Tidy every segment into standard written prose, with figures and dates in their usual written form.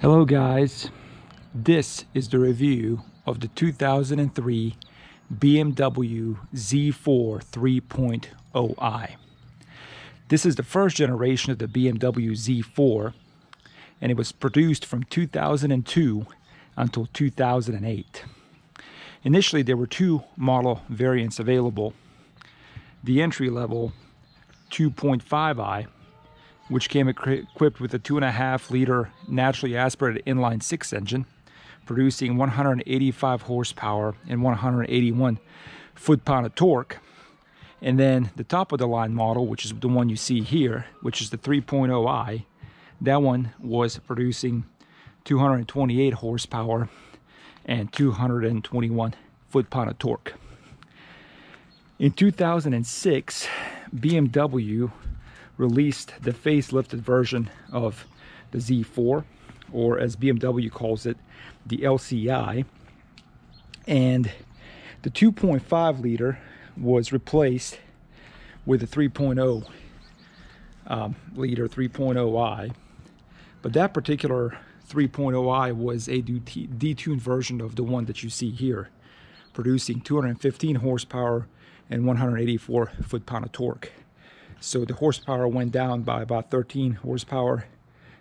Hello guys, this is the review of the 2003 BMW Z4 3.0i. This is the first generation of the BMW Z4, and it was produced from 2002 until 2008. Initially there were two model variants available. The entry-level 2.5i, which came equipped with a 2.5-liter naturally aspirated inline-six engine, producing 185 horsepower and 181 foot-pound of torque. And then the top-of-the-line model, which is the one you see here, which is the 3.0i, that one was producing 228 horsepower and 221 foot-pound of torque. In 2006, BMW released the facelifted version of the Z4, or as BMW calls it, the LCI, and the 2.5 liter was replaced with a 3.0 liter 3.0i, but that particular 3.0i was a detuned version of the one that you see here, producing 215 horsepower and 184 foot-pound of torque. So the horsepower went down by about 13 horsepower,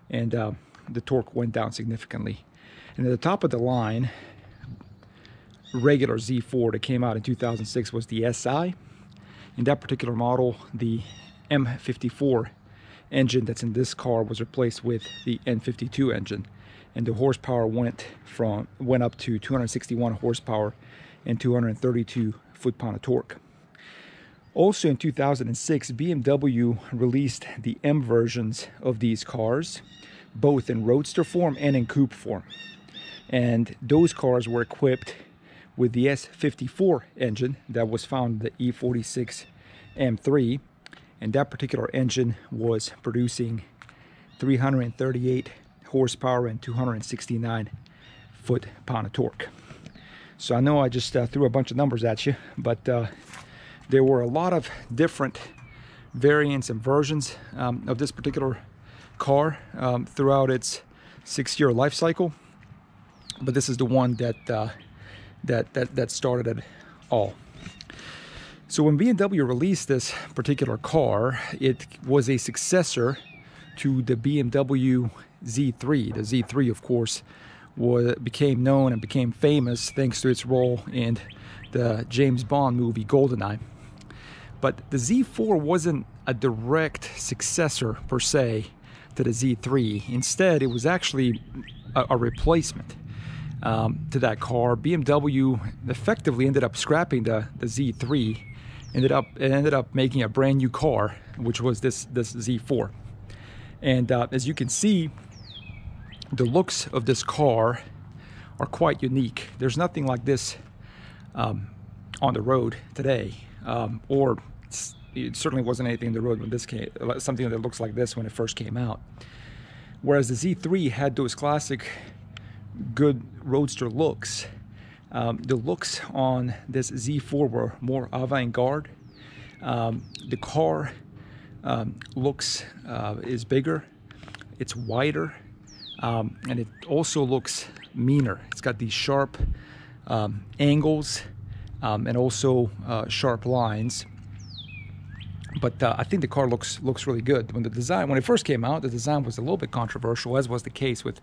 and the torque went down significantly. And at the top of the line, regular Z4 that came out in 2006 was the SI. In that particular model, the M54 engine that's in this car was replaced with the N52 engine, and the horsepower went up to 261 horsepower and 232 foot-pound of torque. Also in 2006, BMW released the M versions of these cars, both in roadster form and in coupe form. And those cars were equipped with the S54 engine that was found in the E86 M3. And that particular engine was producing 338 horsepower and 269 foot-pound of torque. So I know I just threw a bunch of numbers at you, but there were a lot of different variants and versions of this particular car throughout its 6-year life cycle, but this is the one that started it all. So when BMW released this particular car, it was a successor to the BMW Z3. The Z3, of course, became known and became famous thanks to its role in the James Bond movie GoldenEye. But the Z4 wasn't a direct successor per se to the Z3. Instead, it was actually a replacement to that car. BMW effectively ended up scrapping the Z3, ended up making a brand new car, which was this Z4. And as you can see, the looks of this car are quite unique. There's nothing like this on the road today, or it certainly wasn't anything in the road when this came, something that looks like this when it first came out. Whereas the Z3 had those classic good roadster looks, the looks on this Z4 were more avant-garde. The car is bigger, it's wider, and it also looks meaner. It's got these sharp angles and also sharp lines. But I think the car looks really good. When it first came out, the design was a little bit controversial, as was the case with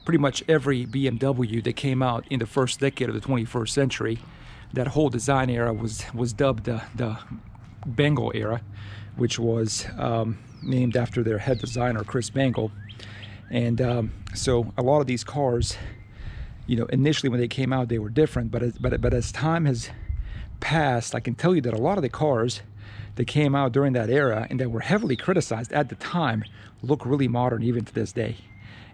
pretty much every BMW that came out in the first decade of the 21st century. That whole design era was dubbed the Bangle era, which was named after their head designer, Chris Bangle. And so a lot of these cars, you know, initially when they came out, they were different. But as time has passed, I can tell you that a lot of the cars that came out during that era and that were heavily criticized at the time look really modern even to this day.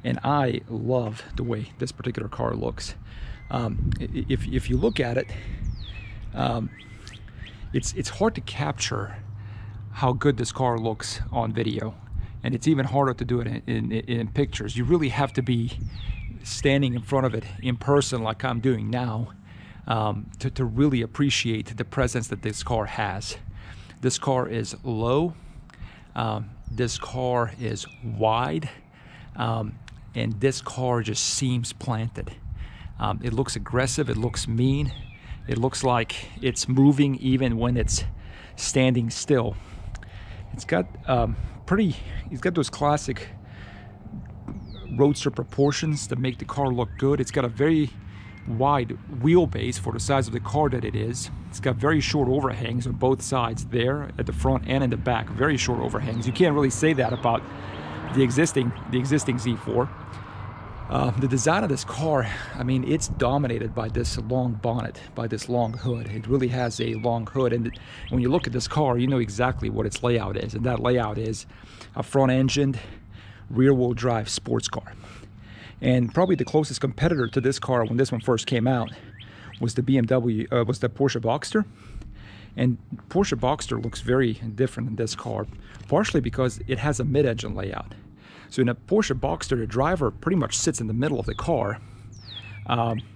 And I love the way this particular car looks. If you look at it, it's hard to capture how good this car looks on video, and it's even harder to do it in pictures. You really have to be standing in front of it in person like I'm doing now to really appreciate the presence that this car has. This car is low. This car is wide. and this car just seems planted. It looks aggressive, it looks mean, it looks like it's moving even when it's standing still. It's got it's got those classic roadster proportions that make the car look good. It's got a very wide wheelbase for the size of the car that it is. It's got very short overhangs on both sides there, at the front and in the back. Very short overhangs. You can't really say that about the existing Z4. The design of this car, I mean, it's dominated by this long bonnet, by this long hood. It really has a long hood, and when you look at this car, you know exactly what its layout is, and that layout is a front-engined, rear-wheel drive sports car. And probably the closest competitor to this car when this one first came out was the Porsche Boxster. And Porsche Boxster looks very different than this car, partially because it has a mid-engine layout. So in a Porsche Boxster, the driver pretty much sits in the middle of the car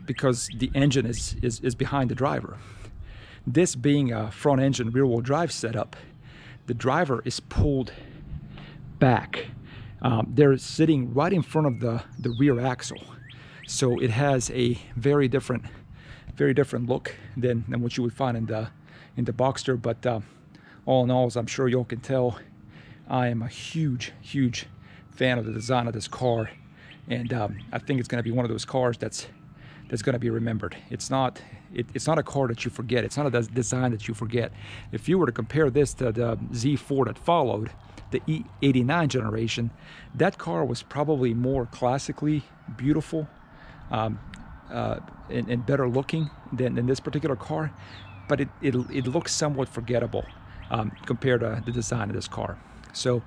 because the engine is behind the driver. This being a front-engine rear-wheel drive setup, the driver is pulled back. They're sitting right in front of the rear axle. So it has a very different look than what you would find in the Boxster. But all in all, as I'm sure y'all can tell, I am a huge fan of the design of this car, and I think it's going to be one of those cars that's going to be remembered. It's not a car that you forget. It's not a design that you forget. If you were to compare this to the Z4 that followed, the e85 generation, that car was probably more classically beautiful and better looking than this particular car, but it looks somewhat forgettable compared to the design of this car. So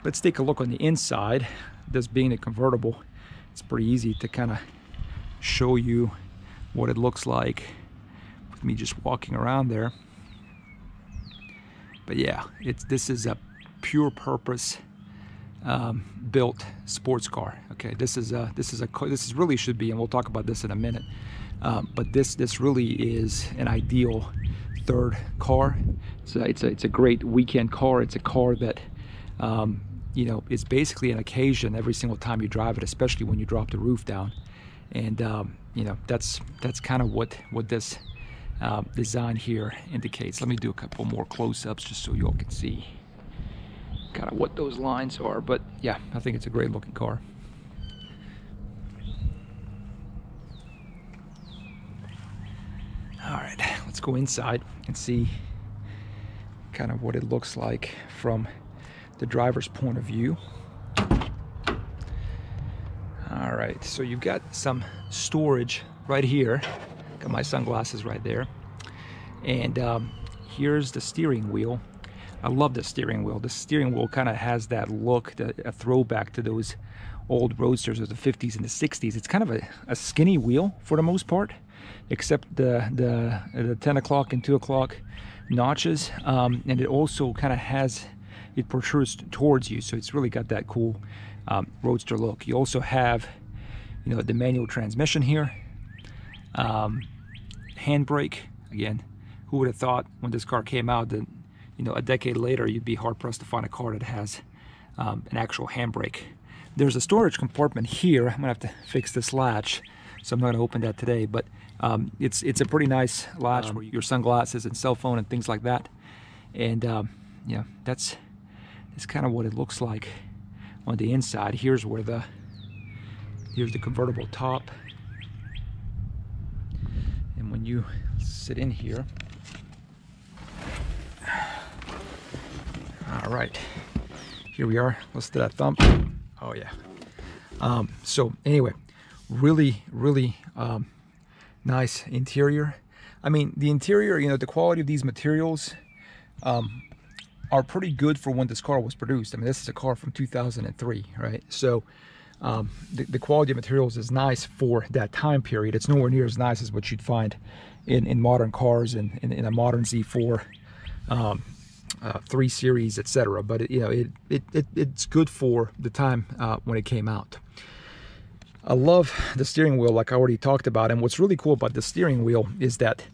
let's take a look on the inside. This being a convertible, it's pretty easy to kind of show you what it looks like with me just walking around there. But yeah, this is a pure purpose built sports car. Okay, this really should be, and we'll talk about this in a minute. But this really is an ideal third car. It's a great weekend car. It's a car that you know, it's basically an occasion every single time you drive it, especially when you drop the roof down. And you know, that's kind of what this design here indicates. Let me do a couple more close-ups just so you all can see kind of what those lines are. But yeah, I think it's a great looking car. All right, let's go inside and see kind of what it looks like from the driver's point of view. All right, so you've got some storage right here. Got my sunglasses right there. And here's the steering wheel. I love the steering wheel. The steering wheel kind of has that look, a throwback to those old roadsters of the 50s and the 60s. It's kind of a skinny wheel for the most part, except the 10 o'clock and 2 o'clock notches. And it also kind of has, it protrudes towards you, so it's really got that cool roadster look. You also have, you know, the manual transmission here, handbrake. Again, who would have thought when this car came out that, you know, a decade later you'd be hard pressed to find a car that has an actual handbrake. There's a storage compartment here. I'm gonna have to fix this latch, so I'm not gonna open that today, but it's a pretty nice latch for your sunglasses and cell phone and things like that. And yeah, that's kind of what it looks like on the inside. Here's the convertible top, and when you sit in here, all right, here we are. Let's do that thump. Oh yeah. So anyway, really nice interior. I mean, the interior, you know, the quality of these materials are pretty good for when this car was produced. I mean, this is a car from 2003, right? So the quality of materials is nice for that time period. It's nowhere near as nice as what you'd find in modern cars and in a modern Z4, 3 Series, etc. But you know, it's good for the time when it came out. I love the steering wheel, like I already talked about, and what's really cool about the steering wheel is that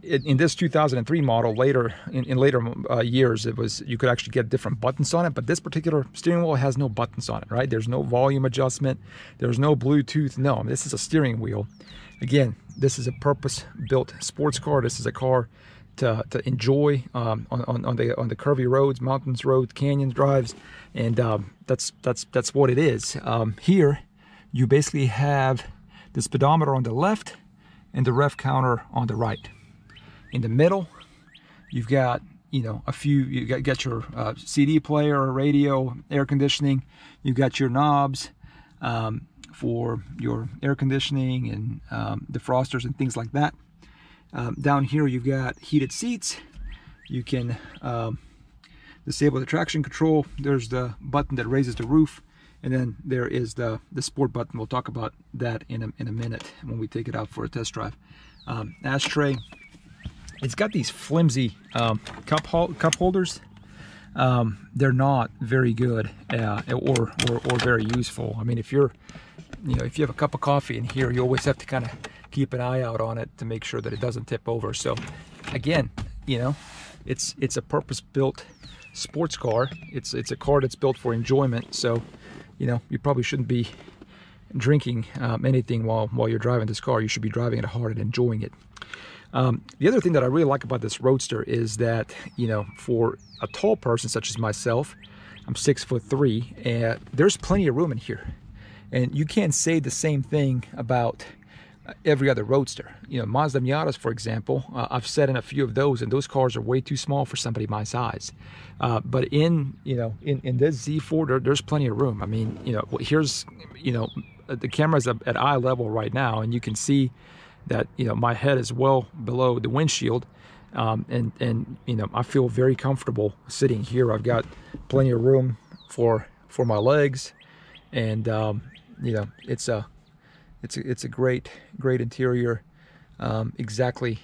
in this 2003 model, later in later years, it was, you could actually get different buttons on it, but this particular steering wheel has no buttons on it, right? There's no volume adjustment, there's no Bluetooth. No, this is a steering wheel. Again, this is a purpose-built sports car. This is a car to enjoy on the curvy roads, mountains roads, canyon drives, and that's what it is. Here, you basically have the speedometer on the left and the ref counter on the right. In the middle, you've got, you know, a few, you got your CD player, radio, air conditioning. You've got your knobs for your air conditioning and defrosters and things like that. Down here, you've got heated seats. You can disable the traction control. There's the button that raises the roof. And then there is the sport button. We'll talk about that in a minute when we take it out for a test drive. Ashtray. It's got these flimsy cup holders. They're not very good or very useful. I mean, if you have a cup of coffee in here, you always have to kind of keep an eye out on it to make sure that it doesn't tip over. So again, you know, it's a purpose-built sports car. It's a car that's built for enjoyment. So, you know, you probably shouldn't be drinking anything while you're driving this car. You should be driving it hard and enjoying it. The other thing that I really like about this Roadster is that, you know, for a tall person such as myself, I'm 6'3", and there's plenty of room in here. And you can't say the same thing about every other Roadster. You know, Mazda Miatas, for example, I've sat in a few of those, and those cars are way too small for somebody my size. But in this Z4, there's plenty of room. I mean, you know, here's, you know, the camera's at eye level right now, and you can see that, you know, my head is well below the windshield, and you know, I feel very comfortable sitting here. I've got plenty of room for my legs, and you know, it's a great interior, exactly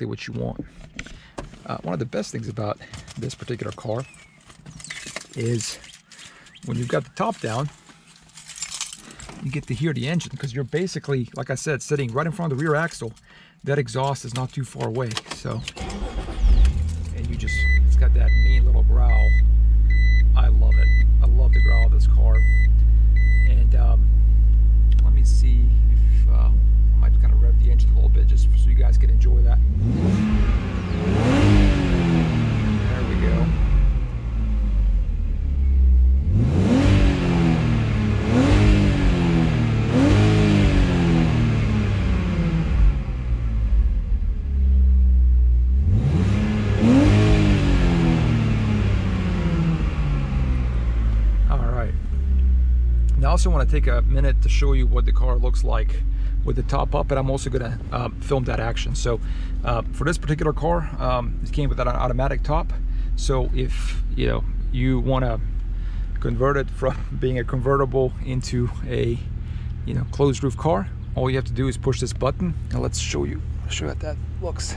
what you want. One of the best things about this particular car is when you've got the top down, you get to hear the engine, because you're basically, like I said, sitting right in front of the rear axle. That exhaust is not too far away, so, and it's got that mean little growl. I love it. I love the growl of this car. And let me see if I might kind of rev the engine a little bit just so you guys can enjoy that. There we go. I also want to take a minute to show you what the car looks like with the top up, and I'm also going to film that action. So for this particular car, it came with an automatic top. So if you want to convert it from being a convertible into a closed roof car, all you have to do is push this button, and let's show you how that looks.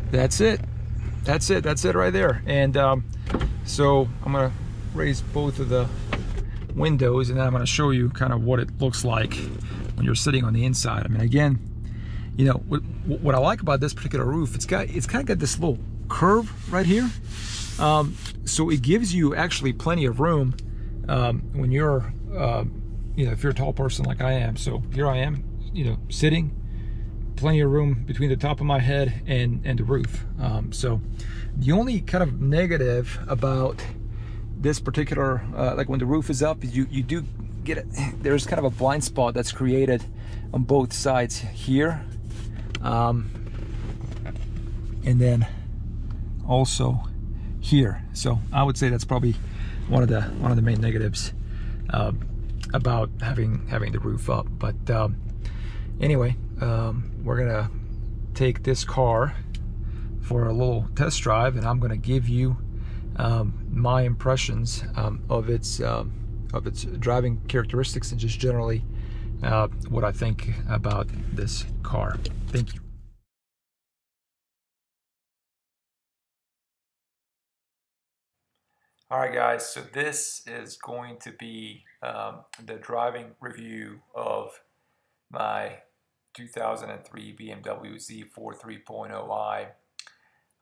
That's it right there. And so I'm gonna raise both of the windows, and then I'm gonna show you kind of what it looks like when you're sitting on the inside. I mean, again, what I like about this particular roof, it's kind of got this little curve right here, so it gives you actually plenty of room when you're if you're a tall person like I am. So here I am, sitting, plenty of room between the top of my head and the roof. So the only kind of negative about this particular, like when the roof is up, you do get it. There's kind of a blind spot that's created on both sides here, and then also here. So I would say that's probably one of the main negatives about having the roof up. But anyway, we're gonna take this car for a little test drive, and I'm gonna give you my impressions of its driving characteristics, and just generally what I think about this car. Thank you. All right, guys, so this is going to be the driving review of my 2003 BMW Z4 3.0i.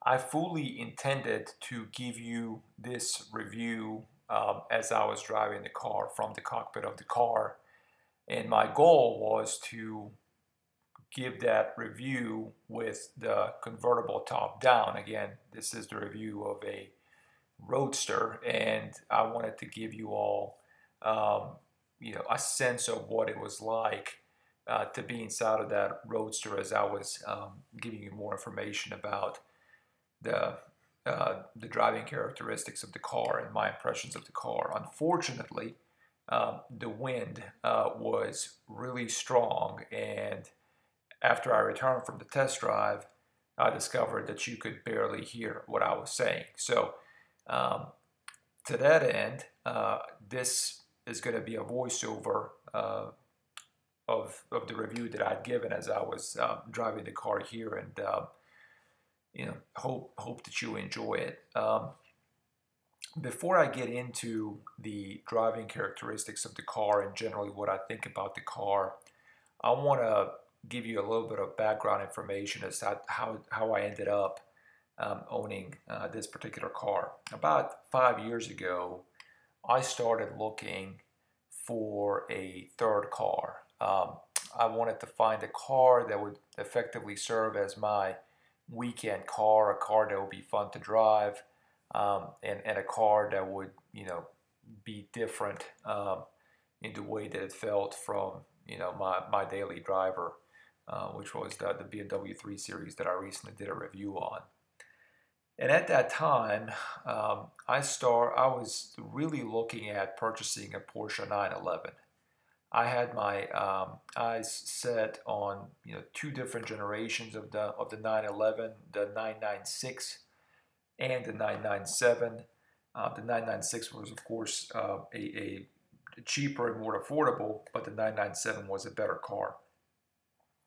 I fully intended to give you this review as I was driving the car from the cockpit of the car, and my goal was to give that review with the convertible top down. Again, this is the review of a Roadster, and I wanted to give you all a sense of what it was like to be inside of that Roadster as I was giving you more information about the driving characteristics of the car and my impressions of the car. Unfortunately, the wind was really strong, and after I returned from the test drive, I discovered that you could barely hear what I was saying. So to that end, this is going to be a voiceover of the review that I'd given as I was driving the car here, and hope that you enjoy it. Before I get into the driving characteristics of the car and generally what I think about the car, I want to give you a little bit of background information as to how I ended up owning this particular car. About 5 years ago, I started looking for a third car. I wanted to find a car that would effectively serve as my weekend car, a car that would be fun to drive, and a car that would, be different in the way that it felt from, my daily driver, which was the BMW 3 Series that I recently did a review on. And at that time, I was really looking at purchasing a Porsche 911. I had my eyes set on two different generations of the 911, the 996 and the 997. The 996 was, of course, a cheaper and more affordable, but the 997 was a better car.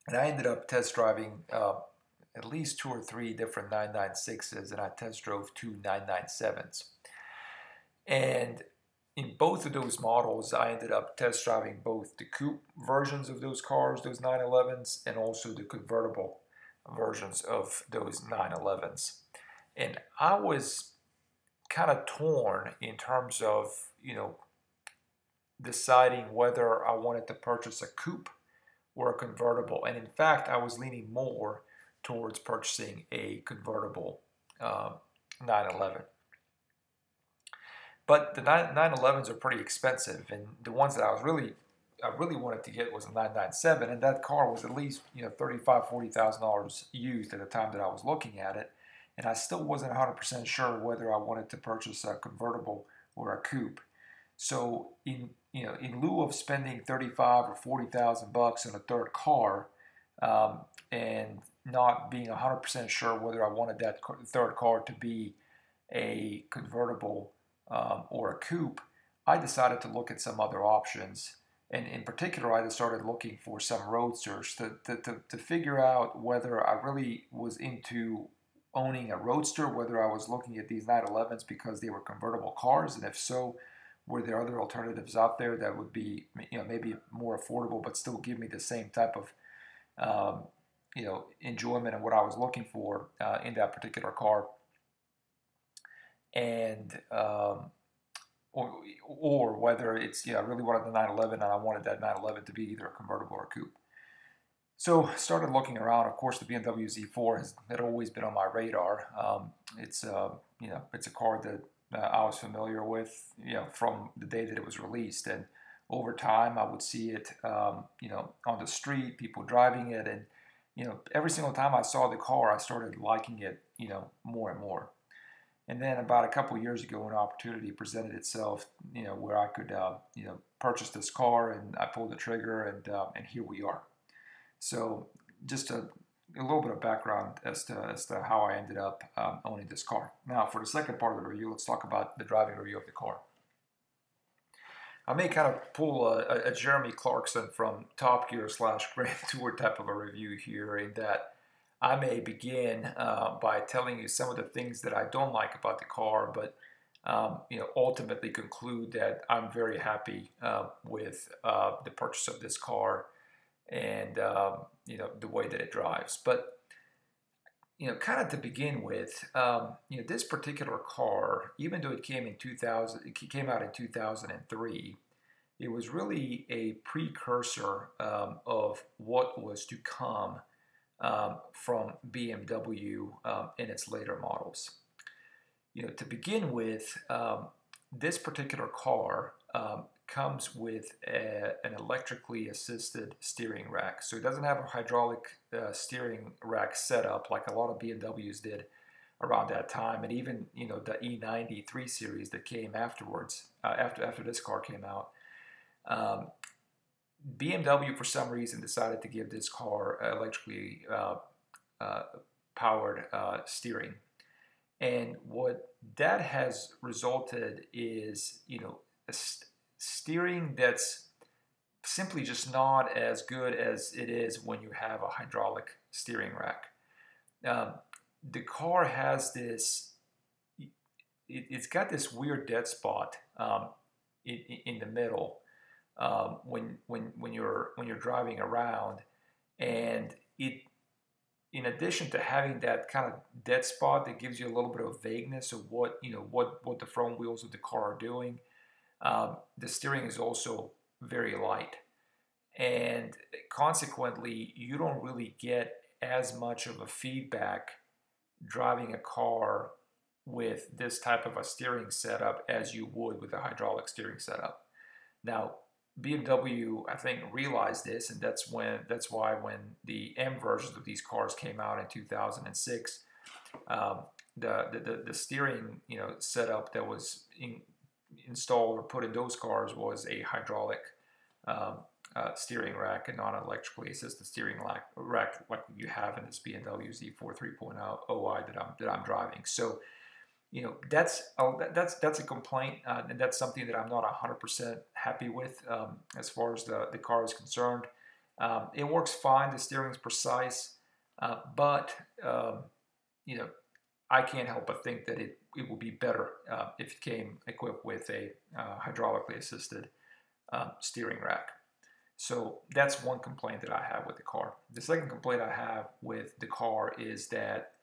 And I ended up test driving at least 2 or 3 different 996s, and I test drove 2 997s. And in both of those models, I ended up test driving both the coupe versions of those cars, those 911s, and also the convertible versions of those 911s. And I was kind of torn in terms of, deciding whether I wanted to purchase a coupe or a convertible. And in fact, I was leaning more towards purchasing a convertible 911. But the 911s are pretty expensive, and the ones that I really wanted to get was a 997, and that car was at least $35,000-$40,000 used at the time that I was looking at it, and I still wasn't 100% sure whether I wanted to purchase a convertible or a coupe. So in lieu of spending $35,000 or $40,000 on a third car, and not being 100% sure whether I wanted that third car to be a convertible or a coupe, I decided to look at some other options. And in particular, I started looking for some roadsters to figure out whether I really was into owning a roadster, whether I was looking at these 911s because they were convertible cars, and if so, were there other alternatives out there that would be maybe more affordable but still give me the same type of enjoyment and what I was looking for in that particular car, and or whether it's I really wanted the 911 and I wanted that 911 to be either a convertible or a coupe. So I started looking around. Of course, the BMW Z4 had always been on my radar. It's it's a car that I was familiar with from the day that it was released, and over time I would see it on the street, people driving it, and every single time I saw the car, I started liking it more and more. And then about a couple of years ago, an opportunity presented itself, where I could purchase this car, and I pulled the trigger, and here we are. So just a little bit of background as to how I ended up owning this car. Now, for the second part of the review, let's talk about the driving review of the car. I may kind of pull a Jeremy Clarkson from Top Gear / Grand Tour type of a review here, in that I may begin by telling you some of the things that I don't like about the car, but ultimately conclude that I'm very happy with the purchase of this car and the way that it drives. But kind of to begin with, this particular car, even though it came out in 2003, it was really a precursor of what was to come from BMW in its later models. To begin with, this particular car comes with an electrically assisted steering rack. So it doesn't have a hydraulic steering rack setup like a lot of BMWs did around that time, and even the E93 series that came afterwards, after this car came out. BMW for some reason decided to give this car electrically powered steering, and what that has resulted is a steering that's simply just not as good as it is when you have a hydraulic steering rack. The car has this, it's got this weird dead spot in the middle when you're driving around, and it, in addition to having that kind of dead spot that gives you a little bit of vagueness of what the front wheels of the car are doing. The steering is also very light, and consequently you don't really get as much of a feedback driving a car with this type of a steering setup as you would with a hydraulic steering setup. Now BMW, I think, realized this, and that's why when the M versions of these cars came out in 2006, the steering setup that was installed or put in those cars was a hydraulic steering rack and not an electrically assisted steering rack like you have in this BMW Z4 3.0i that I'm driving. So that's a complaint, and that's something that I'm not 100% happy with as far as the car is concerned. It works fine, the steering's precise, but I can't help but think that it would be better if it came equipped with a hydraulically assisted steering rack. So that's one complaint that I have with the car. The second complaint I have with the car is that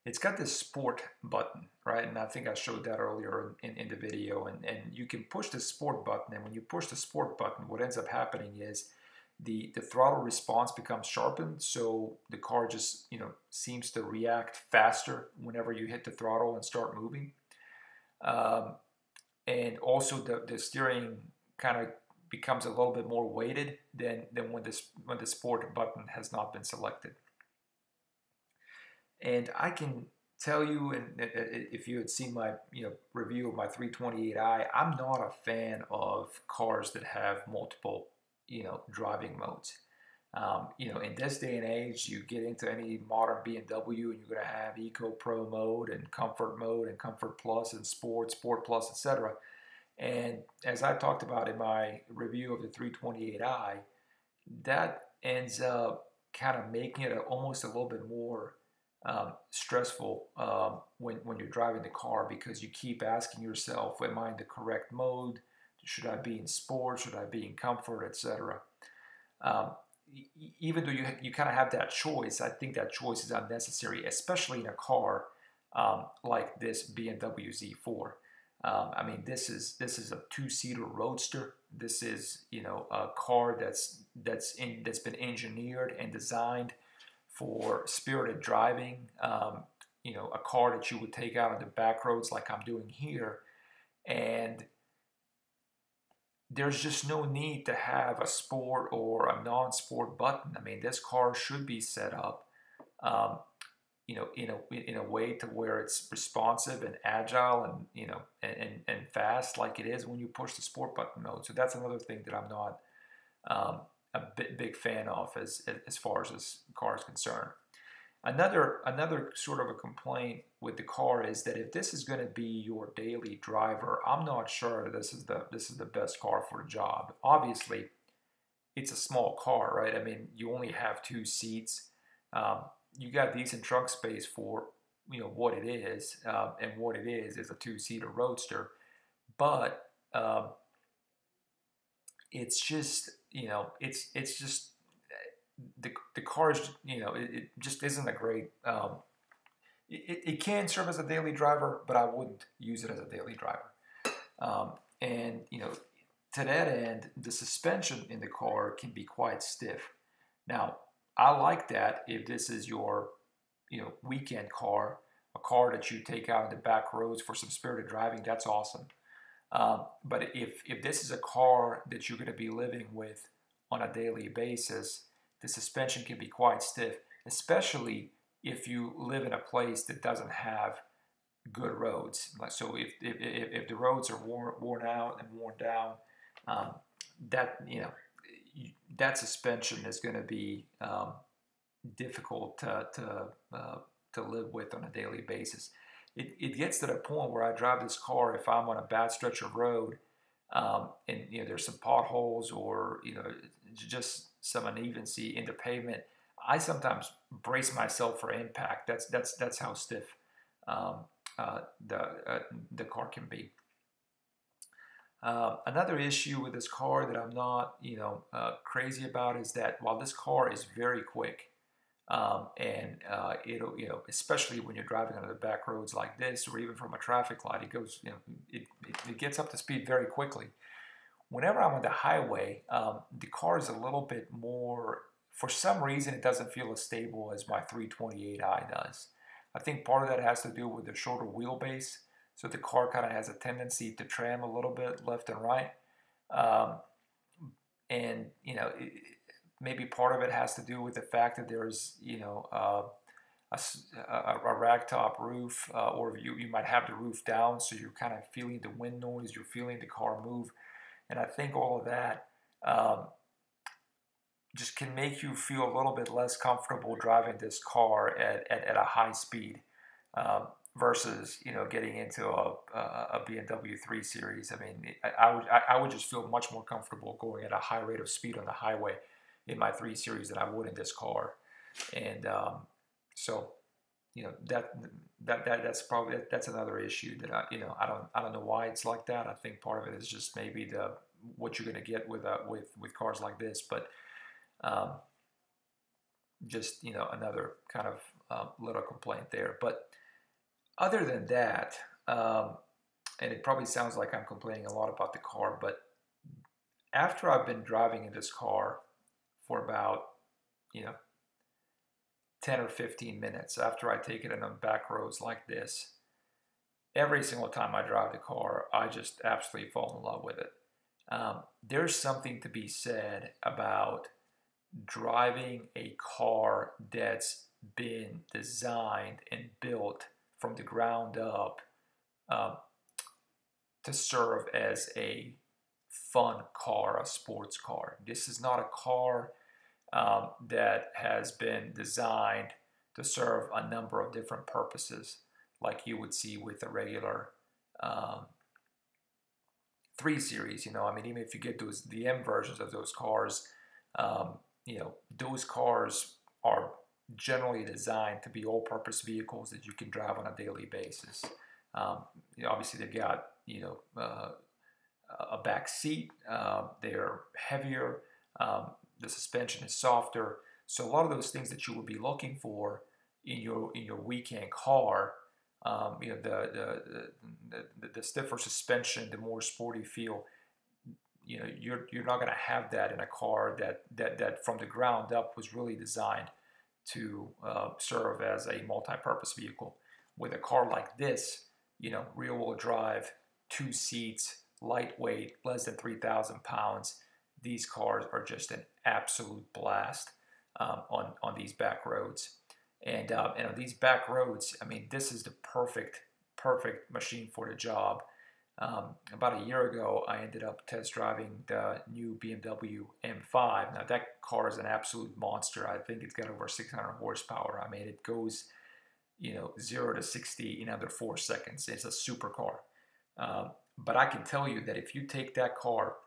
it's got this sport button, right? And I think I showed that earlier in the video. And you can push the sport button, and when you push the sport button, what ends up happening is the throttle response becomes sharpened, so the car just seems to react faster whenever you hit the throttle and start moving. And also the steering kind of becomes a little bit more weighted than when the sport button has not been selected. And I can tell you, and if you had seen my review of my 328i, I'm not a fan of cars that have multiple driving modes. In this day and age, you get into any modern BMW and you're going to have Eco Pro mode and Comfort Plus and Sport Plus, etc. And as I talked about in my review of the 328i, that ends up kind of making it almost a little bit more stressful when you're driving the car, because you keep asking yourself, am I in the correct mode? Should I be in sport? Should I be in comfort, etc.? Even though you kind of have that choice, I think that choice is unnecessary, especially in a car like this BMW Z4. I mean, this is a two-seater roadster. This is a car that's been engineered and designed for spirited driving. A car that you would take out on the back roads like I'm doing here, and there's just no need to have a sport or a non-sport button. I mean, this car should be set up, in a way to where it's responsive and agile and fast, like it is when you push the sport button mode. So that's another thing that I'm not a big fan of as far as this car is concerned. Another sort of a complaint with the car is that if this is going to be your daily driver, I'm not sure that this is the best car for the job. Obviously, it's a small car, right? I mean, you only have 2 seats. You got decent trunk space for what it is, and what it is a two-seater roadster, but it's just it's just the car's it just isn't a great. It can serve as a daily driver, but I wouldn't use it as a daily driver. And to that end, the suspension in the car can be quite stiff. Now, I like that if this is your weekend car, a car that you take out in the back roads for some spirited driving. That's awesome. But if this is a car that you're going to be living with on a daily basis, the suspension can be quite stiff, especially if you live in a place that doesn't have good roads. So if the roads are worn out and worn down, that suspension is going to be difficult to live with on a daily basis. It gets to the point where I drive this car if I'm on a bad stretch of road, and there's some potholes or just some unevency in the pavement. I sometimes brace myself for impact. That's how stiff the car can be. Another issue with this car that I'm not crazy about is that while this car is very quick, and it'll especially when you're driving on the back roads like this, or even from a traffic light, it goes it gets up to speed very quickly. Whenever I'm on the highway, the car is a little bit more, for some reason it doesn't feel as stable as my 328i does. I think part of that has to do with the shorter wheelbase, so the car kind of has a tendency to tram a little bit left and right, and maybe part of it has to do with the fact that there's a ragtop roof, or you might have the roof down, so you're kind of feeling the wind noise, you're feeling the car move, and I think all of that just can make you feel a little bit less comfortable driving this car at a high speed, versus getting into a BMW 3 Series. I mean, I would just feel much more comfortable going at a high rate of speed on the highway in my 3 Series than I would in this car. And so that's another issue that I don't know why it's like that. I think part of it is just maybe what you're going to get with cars like this, but just another kind of little complaint there. But other than that, and it probably sounds like I'm complaining a lot about the car, but after I've been driving in this car for about 10 or 15 minutes, after I take it on back roads like this, every single time I drive the car, I just absolutely fall in love with it. There's something to be said about driving a car that's been designed and built from the ground up to serve as a fun car, a sports car. This is not a car that has been designed to serve a number of different purposes like you would see with a regular 3 Series. I mean, even if you get the M versions of those cars, those cars are generally designed to be all-purpose vehicles that you can drive on a daily basis. Obviously they've got a back seat, they're heavier, the suspension is softer, so a lot of those things that you would be looking for in your weekend car, the stiffer suspension, the more sporty feel, you're not going to have that in a car that from the ground up was really designed to serve as a multi-purpose vehicle. With a car like this, rear-wheel drive, 2 seats, lightweight, less than 3,000 pounds, these cars are just an absolute blast on these back roads. And on these back roads, I mean, this is the perfect machine for the job. About a year ago, I ended up test driving the new BMW M5. Now, that car is an absolute monster. I think it's got over 600 horsepower. I mean, it goes, 0 to 60 in under 4 seconds. It's a super car. But I can tell you that if you take that car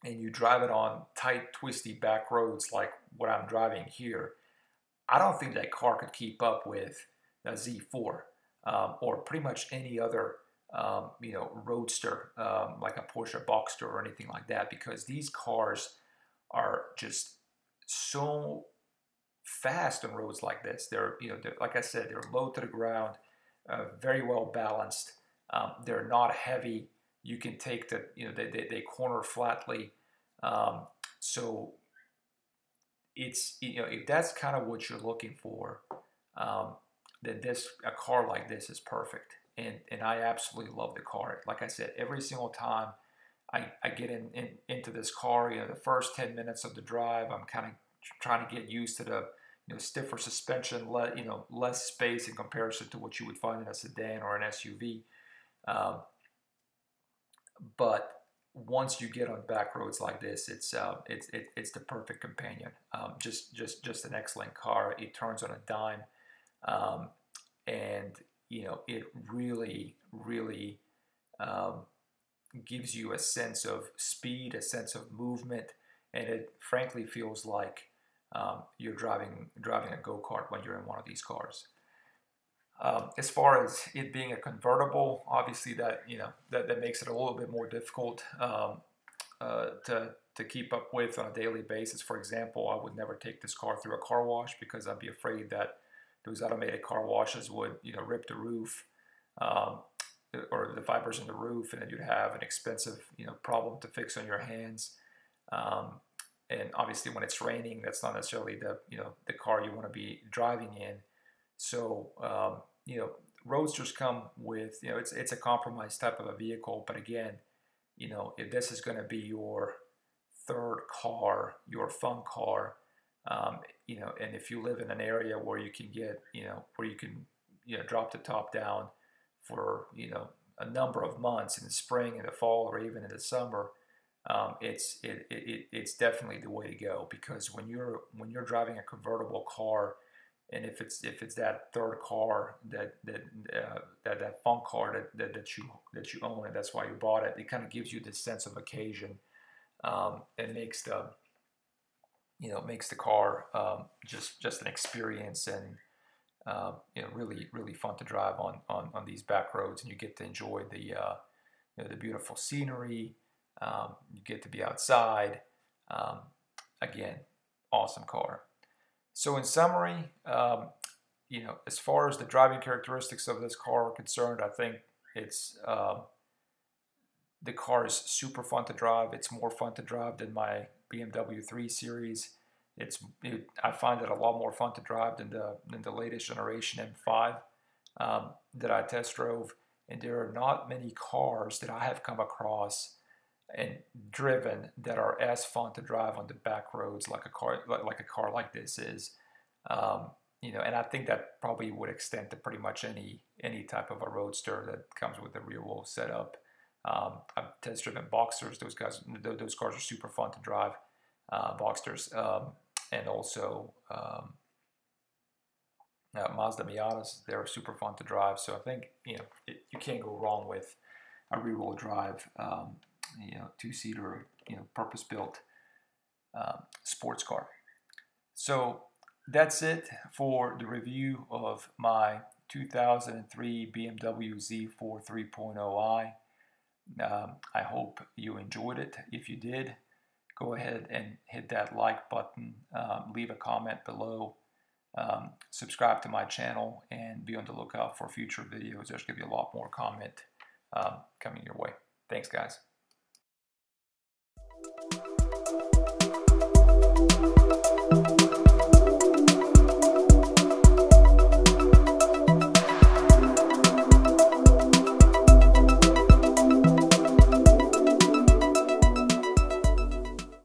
and you drive it on tight, twisty back roads like what I'm driving here, I don't think that car could keep up with Z4 or pretty much any other roadster like a Porsche Boxster or anything like that, because these cars are just so fast on roads like this. They're like I said, they're low to the ground, very well balanced. They're not heavy. You can take they corner flatly. So it's if that's kind of what you're looking for, then a car like this is perfect. And I absolutely love the car. Like I said, every single time I get into this car, the first 10 minutes of the drive, I'm kind of trying to get used to the stiffer suspension, less space in comparison to what you would find in a sedan or an SUV. But once you get on back roads like this, it's the perfect companion. Just an excellent car. It turns on a dime, and it really gives you a sense of speed, a sense of movement, and it frankly feels like you're driving a go-kart when you're in one of these cars. As far as it being a convertible, obviously that makes it a little bit more difficult to keep up with on a daily basis. For example, I would never take this car through a car wash because I'd be afraid that those automated car washes would rip the roof or the fibers in the roof, and then you'd have an expensive problem to fix on your hands. And obviously, when it's raining, that's not necessarily the car you want to be driving in. So roadsters come with it's a compromise type of a vehicle. But again, if this is going to be your third car, your fun car, and if you live in an area where you can get where you can drop the top down for a number of months in the spring, in the fall, or even in the summer, it's definitely the way to go. Because when you're driving a convertible car, and if it's that third car, that fun car that you own, and that's why you bought it, it kind of gives you this sense of occasion, and makes the car just an experience, and really fun to drive on these back roads, and you get to enjoy the beautiful scenery. You get to be outside. Again, awesome car. So in summary, as far as the driving characteristics of this car are concerned, I think the car is super fun to drive. It's more fun to drive than my BMW 3 Series. I find it a lot more fun to drive than the latest generation M5 that I test drove. And there are not many cars that I have come across and driven that are as fun to drive on the back roads like a car like this is. And I think that probably would extend to pretty much any type of a roadster that comes with a rear wheel setup. I've test driven Boxsters. Those cars are super fun to drive. Boxsters, and also Mazda Miatas. They're super fun to drive. So I think you can't go wrong with a rear wheel drive, two-seater, purpose-built sports car. So that's it for the review of my 2003 BMW Z4 3.0i. I hope you enjoyed it. If you did, go ahead and hit that like button, leave a comment below, subscribe to my channel, and be on the lookout for future videos. There's going to be a lot more comment coming your way. Thanks, guys.